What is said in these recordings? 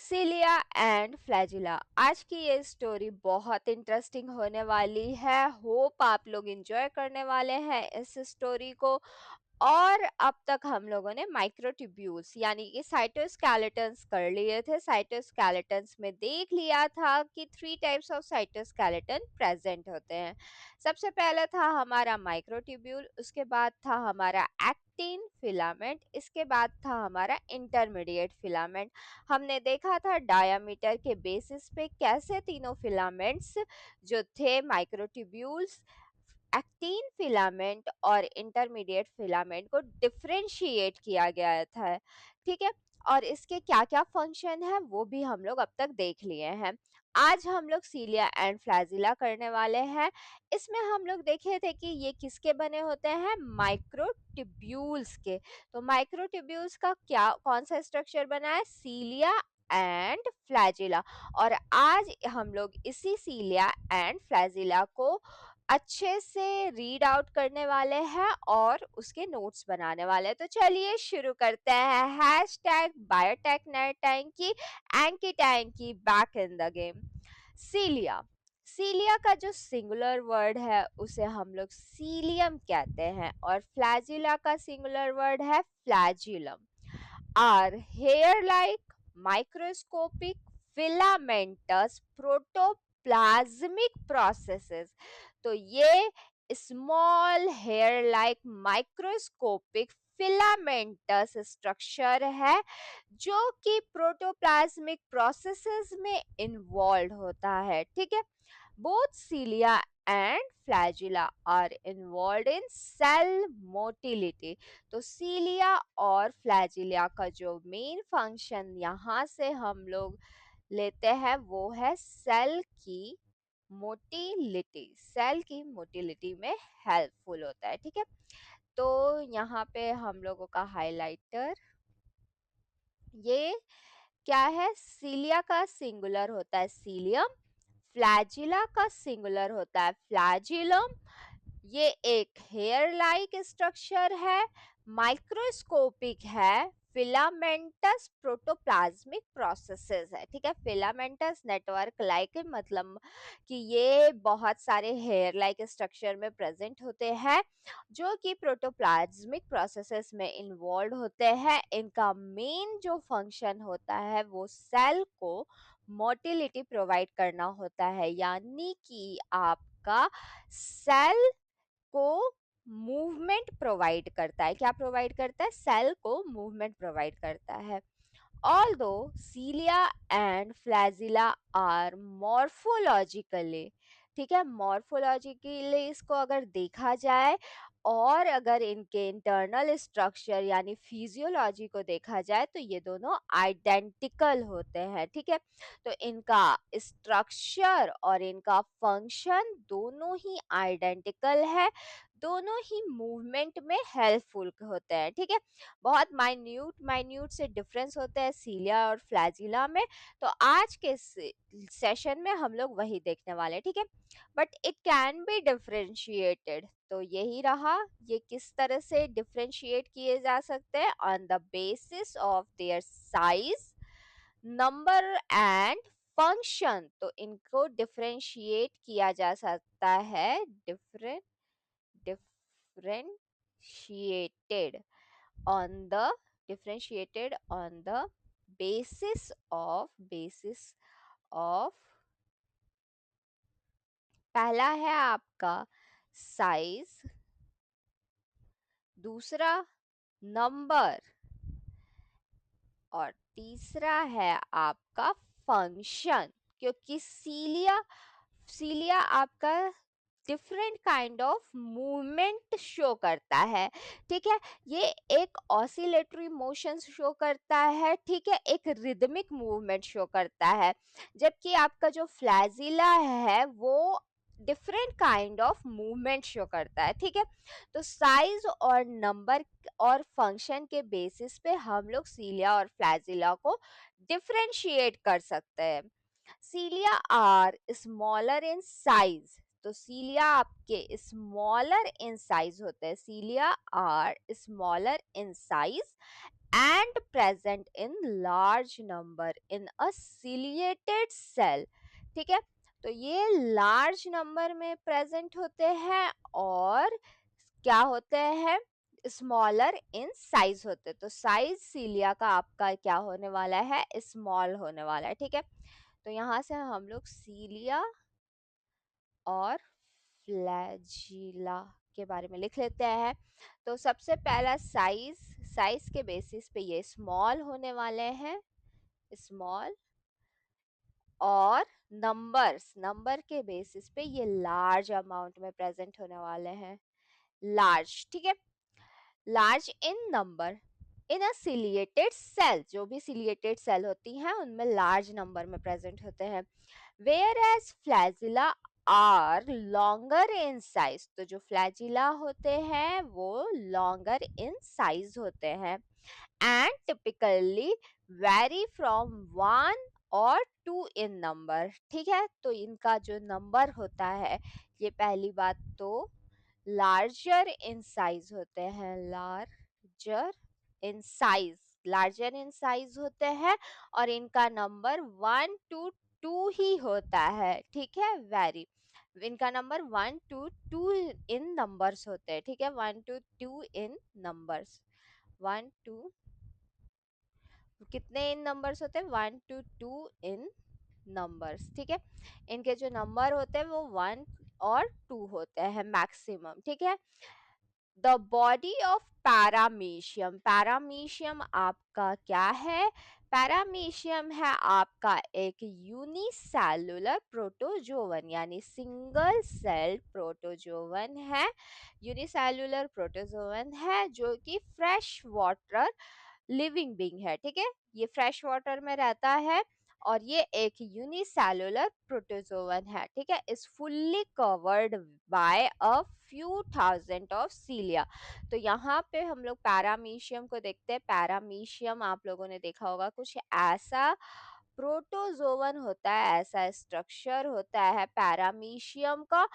Cilia and flagella. आज की ये स्टोरी बहुत इंटरेस्टिंग होने वाली है। होप आप लोग एंजॉय करने वाले हैं इस स्टोरी को। और अब तक हम लोगों ने माइक्रोट्यूब्यूल्स यानी कि साइटोस्केलेटन्स कर लिए थे। साइटोस्केलेटन्स में देख लिया था कि 3 टाइप्स ऑफ साइटोस्केलेटन प्रेजेंट होते हैं। सबसे पहले था हमारा माइक्रोट्यूब्यूल, उसके बाद था हमारा एक्टिन फिलामेंट, इसके बाद था हमारा इंटरमीडिएट फिलामेंट। हमने देखा था डायामीटर के बेसिस पे कैसे तीनों फिलामेंट्स जो थे माइक्रोट्यूब्यूल्स, एक्टिन फिलामेंट और इंटरमीडिएट फिलामेंट को डिफरेंशिएट किया गया था। ठीक है, और इसके क्या क्या फंक्शन है वो भी हम लोग अब तक देख लिए हैं। आज हम लोग सीलिया एंड फ्लैजिला करने वाले हैं। इसमें हम लोग देखे थे कि ये किसके बने होते हैं, माइक्रोट्यूब्यूल्स के। तो माइक्रोट्यूब्यूल्स का क्या कौन सा स्ट्रक्चर बना है, सीलिया एंड फ्लैजिला। और आज हम लोग इसी सीलिया एंड फ्लैजिला को अच्छे से रीड आउट करने वाले हैं और उसके नोट्स बनाने वाले हैं। तो चलिए शुरू करते हैं। हैशटैग बायोटेक टैंकी एंकी टैंकी बैक इन द गेम। सीलिया, सीलिया का जो सिंगुलर वर्ड है उसे हम लोग सीलियम कहते हैं और फ्लैजिला का सिंगुलर वर्ड है flagellum. Are hair like microscopic filamentous protoplasmic processes। तो ये small hair like microscopic filamentous structure है जो कि प्रोटोप्लाज्मिक प्रोसेसेस में इन्वॉल्व होता है। ठीक है, both cilia and flagella are involved in cell motility। तो सीलिया और फ्लैजिलिया का जो मेन फंक्शन यहाँ से हम लोग लेते हैं वो है सेल की मोटिलिटी। सेल की मोटिलिटी में हेल्पफुल होता है। ठीक है, तो यहाँ पे हम लोगों का हाइलाइटर ये क्या है, सीलिया का सिंगुलर होता है सीलियम, फ्लैजिला का सिंगुलर होता है फ्लैजिलम। ये एक हेयर लाइक स्ट्रक्चर है, माइक्रोस्कोपिक है, फिलामेंटस प्रोटोप्लाज्मिक प्रोसेसेस है। ठीक है, फिलामेंटस नेटवर्क लाइक मतलब कि ये बहुत सारे हेयर लाइक स्ट्रक्चर में प्रेजेंट होते हैं जो कि प्रोटोप्लाज्मिक प्रोसेसेस में इन्वॉल्व होते हैं। इनका मेन जो फंक्शन होता है वो सेल को मोटिलिटी प्रोवाइड करना होता है, यानी कि आपका सेल को मूवमेंट प्रोवाइड करता है। क्या प्रोवाइड करता है, सेल को मूवमेंट प्रोवाइड करता है। Although cilia and flagella are morphologically, ठीक है, मॉर्फोलॉजिकली इसको अगर देखा जाए और अगर इनके इंटरनल स्ट्रक्चर यानी फिजियोलॉजी को देखा जाए तो ये दोनों आइडेंटिकल होते हैं। ठीक है, तो इनका स्ट्रक्चर और इनका फंक्शन दोनों ही आइडेंटिकल है, दोनों ही मूवमेंट में हेल्पफुल होते हैं। ठीक है, बहुत माइन्यूट माइन्यूट से डिफरेंस होता है सीलिया और फ्लैजिला में। तो आज के सेशन में हम लोग वही देखने वाले हैं। ठीक है, but it can be differentiated. तो यही रहा, ये किस तरह से डिफरेंशिएट किए जा सकते हैं, on the basis of their size, number and function. तो इनको डिफरेंशिएट किया जा सकता है, differentiated on the differentiated on the basis of पहला है आपका साइज, दूसरा नंबर और तीसरा है आपका फंक्शन। क्योंकि सीलिया सीलिया आपका different kind of movement show करता है। ठीक है, ये एक ऑसिलेटरी मोशन शो करता है, ठीक है, एक रिदमिक मूवमेंट शो करता है। जबकि आपका जो फ्लैजिला है वो different kind of movement show करता है। ठीक है, तो साइज और नंबर और फंक्शन के बेसिस पे हम लोग सीलिया और फ्लैजिला को डिफरेंशिएट कर सकते हैं। Cilia are smaller in size. तो सीलिया आपके स्मॉलर इन साइज होते हैं, cilia are smaller in size and present in large number in a ciliated cell। ठीक है, तो ये लार्ज नंबर में प्रेजेंट होते हैं और क्या होते हैं, स्मॉलर इन साइज होते हैं। तो साइज सीलिया का आपका क्या होने वाला है, स्मॉल होने वाला है। ठीक है, तो यहाँ से हम लोग सीलिया और फ्लैजिला के बारे में लिख लेते हैं। तो सबसे पहला साइज, साइज के बेसिस पे ये स्मॉल होने वाले हैं, स्मॉल। और नंबर्स, नंबर के बेसिस पे ये लार्ज अमाउंट में प्रेजेंट होने वाले हैं, लार्ज। ठीक है, large in number in a ciliated cell, जो भी सिलिएटेड सेल होती हैं उनमें लार्ज नंबर में प्रेजेंट होते हैं। whereas flagella are longer in size, तो जो फ्लैजिला होते हैं वो लॉन्गर इन साइज होते हैं and typically very from one और टू इन नंबर। ठीक है, तो इनका जो नंबर होता है, ये पहली बात तो लार्जर इन साइज होते हैं, larger in size, larger in size होते हैं और इनका नंबर 1 to 2 ही होता है। ठीक है, वेरी, इनका नंबर 1 to 2 इन नंबर्स होते हैं। ठीक है, 1 to 2 इन नंबर्स, 1 to, कितने इन नंबर्स होते हैं, 1 to 2 इन नंबर्स। ठीक है, इनके जो नंबर होते हैं वो 1 और 2 होते हैं मैक्सिमम। ठीक है, the body of paramecium, paramecium आपका क्या है, पैरामीशियम है आपका एक यूनिसेलुलर प्रोटोजोवन, यानी सिंगल सेल प्रोटोजोवन है, यूनिसेलुलर प्रोटोजोवन है जो कि फ्रेश वाटर लिविंग बीइंग है। ठीक है, ये फ्रेश वाटर में रहता है और ये एक यूनिसेलुलर प्रोटोजोवन है। ठीक है, is fully covered by a few thousand of सीलिया। तो यहाँ पे हम लोग पैरामीशियम को देखते हैं। पैरामीशियम आप लोगों ने देखा होगा, कुछ ऐसा प्रोटोजोवन होता है, ऐसा स्ट्रक्चर होता है पैरामीशियम का।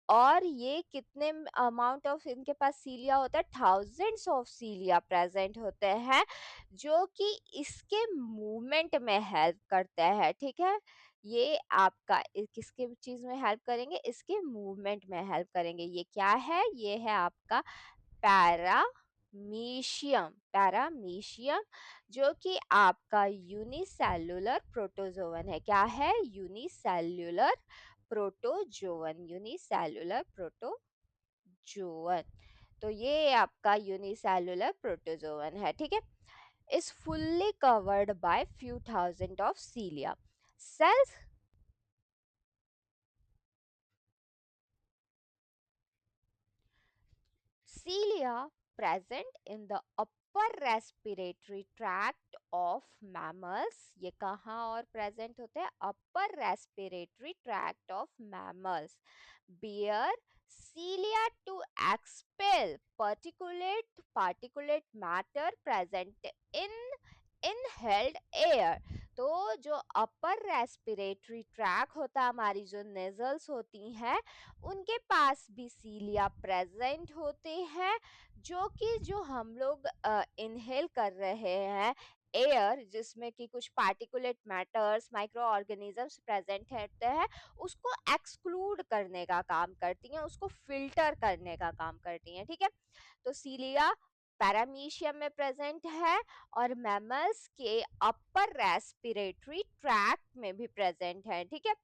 और ये कितने अमाउंट ऑफ इनके पास सीलिया होता है, थाउजेंड्स ऑफ सीलिया प्रेजेंट होते हैं जो कि इसके मूवमेंट में हेल्प करते हैं। ठीक है, ये आपका किसके चीज में हेल्प करेंगे, इसके मूवमेंट में हेल्प करेंगे। ये क्या है, ये है आपका पैरामीशियम, पैरामीशियम जो कि आपका यूनिसेलुलर प्रोटोजोवन है। क्या है, यूनिसेलुलर प्रोटोजोवन, यूनिसेलुलर प्रोटोजोवन। तो ये आपका यूनिसेलुलर प्रोटोजोवन है। ठीक है, is fully covered by few thousand of cilia cells। Cilia present in the upper respiratory tract of mammals। ये कहाँ और present होते हैं, upper respiratory tract of mammals। Bear cilia to expel particulate matter present in inhaled air। तो जो upper respiratory tract होता है, हमारी जो नेजल्स होती हैं उनके पास भी सीलिया प्रेजेंट होते हैं, जो कि जो हम लोग इनहेल कर रहे हैं एयर, जिसमें कि कुछ particulate matters, micro organisms present होते हैं, उसको एक्सक्लूड करने का काम करती हैं, उसको फिल्टर करने का काम करती हैं। ठीक है, तो सीलिया पैरामीशियम में प्रेजेंट है और मैमल्स के अपर रेस्पिरेटरी ट्रैक्ट में भी प्रेजेंट है। ठीक है,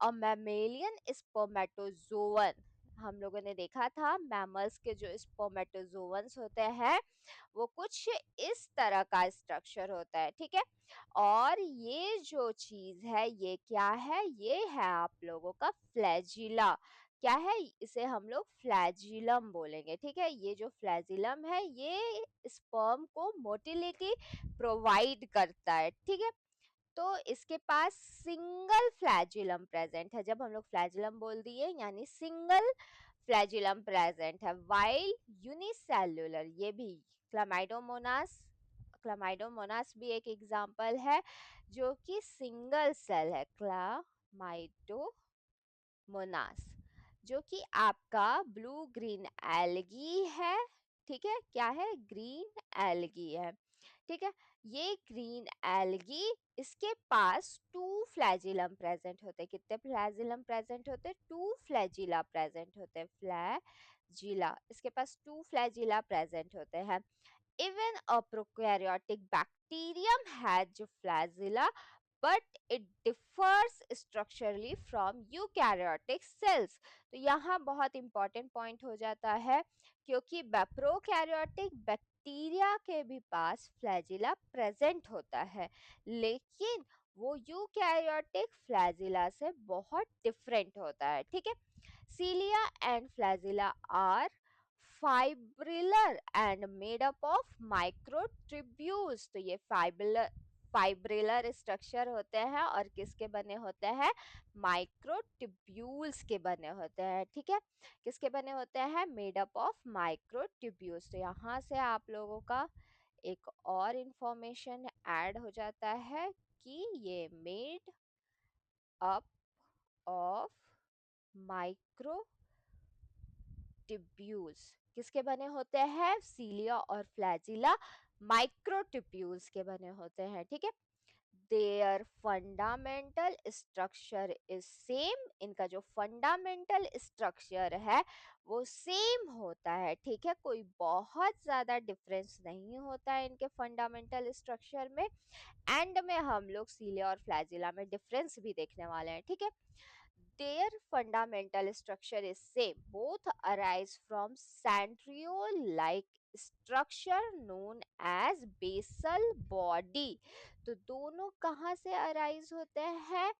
और मैमेलियन स्पर्मेटोजोवन, हम लोगों ने देखा था मैमल्स के जो स्पर्मेटोजोवंस होते हैं वो कुछ इस तरह का स्ट्रक्चर होता है। ठीक है, और ये जो चीज है ये क्या है, ये है आप लोगों का फ्लैजिला। क्या है, इसे हम लोग फ्लैजिलम बोलेंगे। ठीक है, ये जो फ्लैजिलम है ये स्पर्म को मोटिलिटी प्रोवाइड करता है। ठीक है, तो इसके पास सिंगल फ्लैजिलम प्रेजेंट है। जब हम लोग फ्लैजिलम बोल दिए यानी सिंगल फ्लैजिलम प्रेजेंट है, वाइल यूनिसेल्युलर, ये भी क्लामाइडोमोनास, क्लामाइडोमोनास भी एक एग्जांपल है जो कि सिंगल सेल है, क्लामाइडोमोनास, जो कि आपका ब्लू ग्रीन एल्गी है। ठीक है, क्या है, ग्रीन एल्गी है। ठीक है। ये ग्रीन एल्गी, इसके पास टू फ्लैजिलम प्रेजेंट होते हैं। कितने फ्लैजिलम प्रेजेंट होते हैं? टू फ्लैजिला प्रेजेंट होते हैं। फ्लैजिला, इसके पास टू फ्लैजिला प्रेजेंट होते हैं। Even a prokaryotic bacterium has flagella, but it differs structurally from eukaryotic cells. तो यहाँ बहुत important point हो जाता है, क्योंकि प्रोकैरियोटिक बैक्टीरिया के भी पास फ्लैजिला प्रेजेंट होता है, लेकिन वो यूकैरियोटिक फ्लैजिला से बहुत डिफरेंट होता है। ठीक है। Cilia and flagella are fibrillary and made up of microtubules। तो ये फाइब्रिलर स्ट्रक्चर होते हैं और किसके बने होते हैं? माइक्रोट्यूब्यूल्स के बने होते हैं। ठीक है। किसके बने होते हैं? Made up of microtubules. तो यहाँ से आप लोगों का एक और इंफॉर्मेशन ऐड हो जाता है कि ये made up of micro tubules किसके बने होते हैं? सीलिया और फ्लैजिला माइक्रोट्यूब्यूल्स के बने होते हैं। ठीक है। There fundamental structure is same, इनका जो फंडामेंटल स्ट्रक्चर है वो सेम होता है। ठीक है। कोई बहुत ज्यादा डिफरेंस नहीं होता है इनके फंडामेंटल स्ट्रक्चर में। एंड में हम लोग सीलिया और फ्लैजिला में डिफरेंस भी देखने वाले हैं। ठीक है। Their fundamental structure is same. Both arise from centriole-like structure known as basal body. तो दोनों कहाँ से arise होते हैं?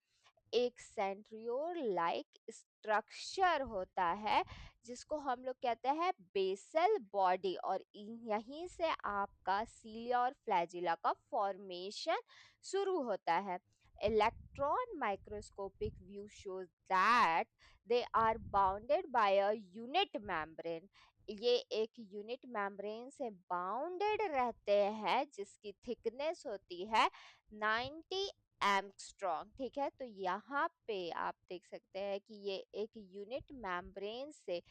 एक सेंट्रियोल लाइक स्ट्रक्चर होता है जिसको हम लोग कहते हैं बेसल बॉडी, और यहीं से आपका सीलिया और फ्लैजिला का फॉर्मेशन शुरू होता है। Electron microscopic view shows that they are bounded by a unit membrane। ये एक यूनिट मेम्ब्रेन से बाउंडेड रहते हैं जिसकी थिकनेस होती है 90 एंगस्ट्रॉम। ठीक है। तो यहाँ पे आप देख सकते हैं कि ये एक यूनिट मेम्ब्रेन से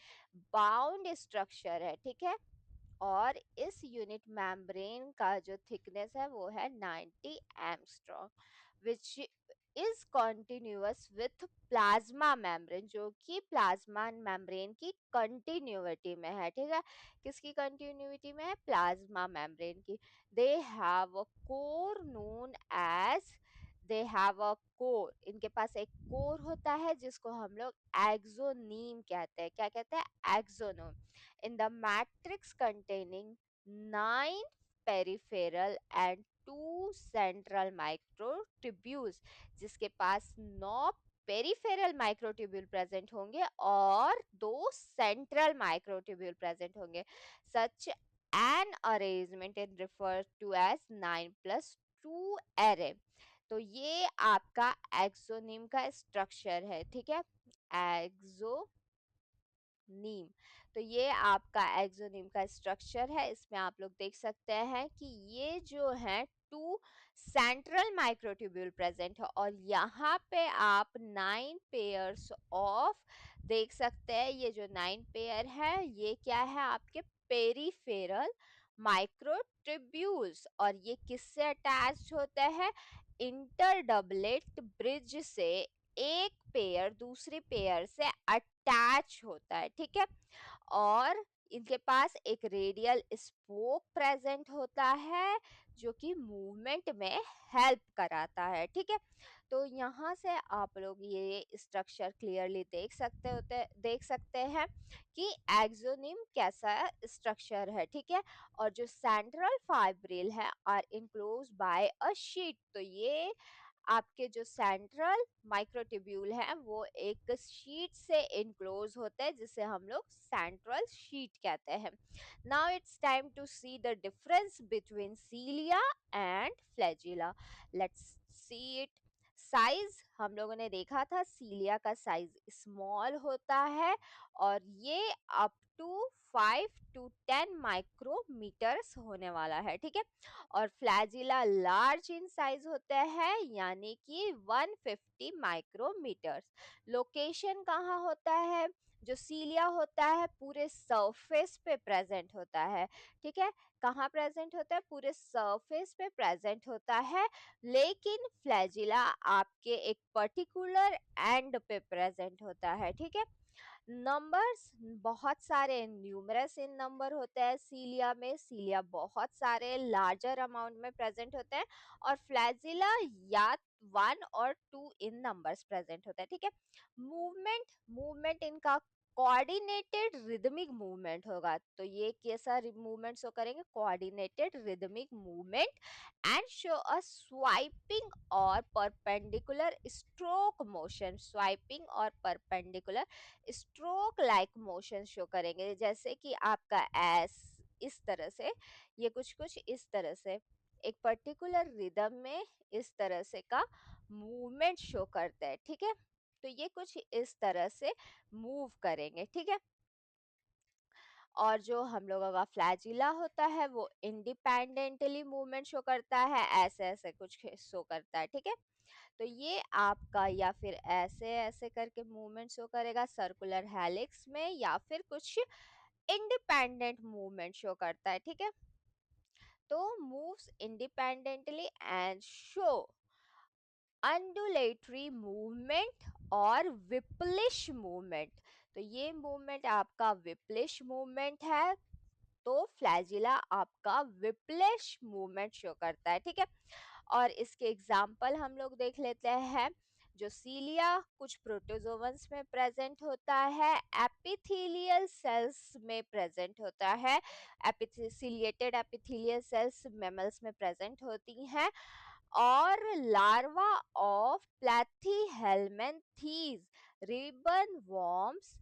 बाउंड स्ट्रक्चर है। ठीक है। और इस यूनिट मेम्ब्रेन का जो थिकनेस है वो है 90 angstrom, which is continuous with plasma membrane, जो कि प्लाज्मा मेम्ब्रेन की कंटिन्यूटी में है। ठीक है। किसकी कंटिन्यूटी में है? प्लाज्मा मेम्ब्रेन की। They have a core known as, they have a core, इनके पास एक कोर होता है जिसको हम लोग एक्सोनीम कहते हैं। क्या कहते हैं? एक्सोनोम। in the matrix containing 9 peripheral and 2 central microtubules, जिसके पास 9 पेरिफेरल माइक्रोट्यूब्यूल प्रेजेंट होंगे और 2 सेंट्रल माइक्रोट्यूब्यूल प्रेजेंट होंगे। Such an arrangement is referred to as 9 plus 2 array। तो ये आपका एक्सोनिम का स्ट्रक्चर है। ठीक है। एक्सो नीम, तो ये आपका एक्सोनीम का स्ट्रक्चर है। इसमें आप लोग देख सकते हैं कि ये जो है टू सेंट्रल माइक्रोट्यूब्यूल प्रेजेंट है, और यहाँ पे आप 9 पेयर्स ऑफ देख सकते हैं। ये जो 9 पेयर है ये क्या है? आपके पेरिफेरल माइक्रोट्यूब्यूल्स, और ये किससे अटैच होते हैं? इंटर डबलेट ब्रिज से एक पेयर दूसरी पेयर से अटैच होता है। ठीक है। और इनके पास एक रेडियल स्पोक प्रेजेंट होता है जो कि मूवमेंट में हेल्प कराता है। ठीक है। तो यहाँ से आप लोग ये स्ट्रक्चर क्लियरली देख सकते हैं कि एक्सोनिम कैसा स्ट्रक्चर है। ठीक है। और जो सेंट्रल फाइब्रिल है are enclose by a sheath. तो ये आपके जो सेंट्रल माइक्रोट्यूब्यूल है वो एक शीट से इनक्लोज होते हैं जिसे हम लोग सेंट्रल शीट कहते हैं। Now it's time to see the difference between cilia and flagella. Let's see it. Size हम लोगों ने देखा था, सीलिया का साइज स्मॉल होता है और ये अप टू 5 to 10 माइक्रोमीटर्स होने वाला है, ठीक है। और फ्लैजिला लार्ज इन साइज होता है, यानी कि 150 माइक्रोमीटर्स। लोकेशन कहाँ होता है? जो सीलिया होता है पूरे सरफेस पे प्रेजेंट होता है, ठीक है। कहाँ प्रेजेंट होता है? पूरे सरफेस पे प्रेजेंट होता है, लेकिन फ्लैजिला आपके एक पर्टिकुलर एंड पे प्रेजेंट होता है, ठीक है। नंबर्स बहुत सारे न्यूमरस इन नंबर होते हैं सीलिया में। सीलिया बहुत सारे लार्जर अमाउंट में प्रेजेंट होते हैं, और फ्लैजिला या 1 और 2 इन नंबर्स प्रेजेंट होता है, ठीक है। मूवमेंट मूवमेंट इनका कोऑर्डिनेटेड रिदमिक मूवमेंट होगा। तो ये कैसा मूवमेंट शो करेंगे? Coordinated rhythmic movement and show a swiping और परपेंडिकुलर स्ट्रोक मोशन। स्वाइपिंग और perpendicular stroke like motion show करेंगे, जैसे कि आपका एस इस तरह से, ये कुछ कुछ इस तरह से एक पर्टिकुलर रिदम में इस तरह से का मूवमेंट शो करता है, ठीक है। तो ये कुछ इस तरह से मूव करेंगे, ठीक है। और जो हम लोगों का फ्लैजिला होता है वो इंडिपेंडेंटली मूवमेंट शो करता है, ऐसे ऐसे कुछ शो करता है, ठीक है। तो ये आपका या फिर ऐसे ऐसे करके मूवमेंट शो करेगा सर्कुलर हेलिक्स में, या फिर कुछ इंडिपेंडेंट मूवमेंट शो करता है, ठीक है। तो moves independently and show undulatory movement और विपलिश मूवमेंट। तो ये मूवमेंट आपका विपलिश मूवमेंट है, तो फ्लैजिला आपका विपलिश मूवमेंट शो करता है, ठीक है। और इसके एग्जाम्पल हम लोग देख लेते हैं। जो सीलिया कुछ प्रोटोजोवंस में प्रेजेंट होता है, एपिथेलियल सेल्स में प्रेजेंट होता है। सिलिएटेड एपिथेलियल सेल्स मैमल्स में प्रेजेंट होती हैं, और larva of platyhelminthes, ribbon worms,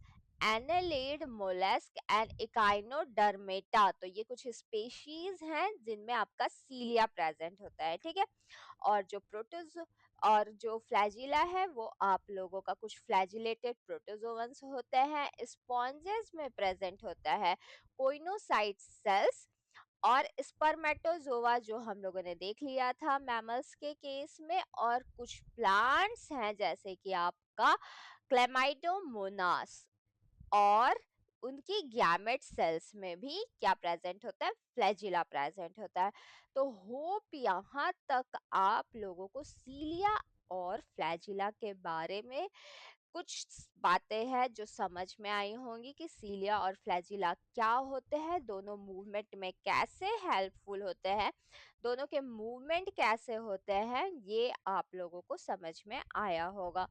annelid mollusc and echinodermata. तो ये कुछ स्पेशीज हैं जिनमें आपका सीलिया प्रेजेंट होता है, ठीक है। और जो प्रोटोज और जो फ्लैजिला है वो आप लोगों का कुछ फ्लैजिलेटेड प्रोटोजोवंस होते हैं, स्पॉन्जेस में प्रेजेंट होता है कोइनोसाइट सेल्स, और स्पर्मेटोजोआ जो हम लोगों ने देख लिया था मैमल्स के केस में। और कुछ प्लांट्स हैं जैसे कि आपका क्लेमाइडोमोनास, और उनकी गैमेट सेल्स में भी क्या प्रेजेंट होता है? फ्लैजिला प्रेजेंट होता है। तो होप यहाँ तक आप लोगों को सीलिया और फ्लैजिला के बारे में कुछ बातें हैं जो समझ में आई होंगी, कि सीलिया और फ्लैजिला क्या होते हैं, दोनों मूवमेंट में कैसे हेल्पफुल होते हैं, दोनों के मूवमेंट कैसे होते हैं, ये आप लोगों को समझ में आया होगा,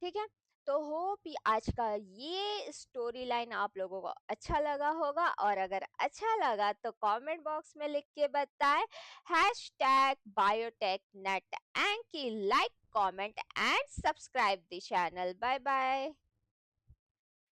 ठीक है। तो होप आज का ये स्टोरी लाइन आप लोगों को अच्छा लगा होगा, और अगर अच्छा लगा तो कमेंट बॉक्स में लिख के बताएं #biotechnet, and like, comment and subscribe the channel. Bye bye.